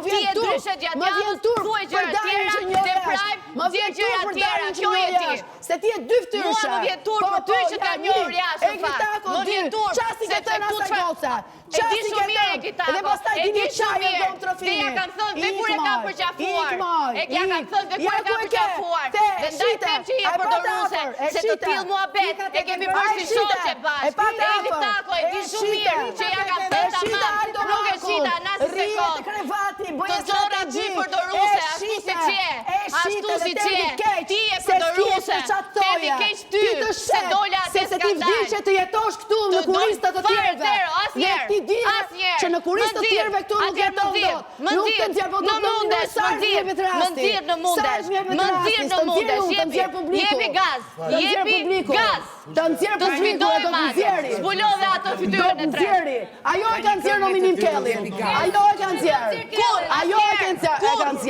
ti e dryshe gjatjavës, thuaj gjëra tjera, deprajm, dhe gjëra tjera, kjo e ti. Se ti e dy ftyrëshe. Mua më vjen turp për ty që ta njohur jashtë në fakt. Më vjen turp, sepse këtu e di shumë mirë e Kitako, e di shumë mirë, dhe ja kanë thënë dhe kur e kam përqafuar, e ja kanë thënë dhe kur e kam përqafuar, dhe ndaj them që je përdoruse, se të tillë mua bet, e kemi bërë si shoqe bashkë, e Kitako e di shumë mirë që ja kanë thënë tamam, nuk e shita në asë sekund, të gjora dy përdoruse, ashtu si qe, ti e përdoruse, temi keq ty, se dola atë skandal. Se ti vdi që të jetosh këtu në kuristë të tjerëve. Dhe ti dine që në kuristë të tjerëve këtu nuk jeton dot. Nuk të nxjerr, po do të mundesh, më nxjerr në mundesh, jepi gaz, të nxjerr publiku, do të nxjerri. Zbulove ato fytyrën e tretë. Ajo e ka nxjerr Nominim Kelli. Ajo e ka nxjerr. Ajo e ka nxjerr.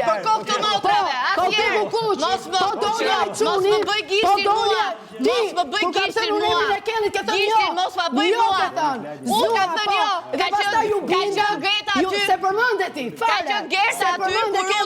Për kokë të motrave, asnjëherë. Mos më bëj gishtin mua. Mos më bëj gishtin mua. Gishtin mos më bëj mua. Unë ka thënë jo. Ka qënë Greta aty. Se përmënde ti. Ka qënë Greta aty kur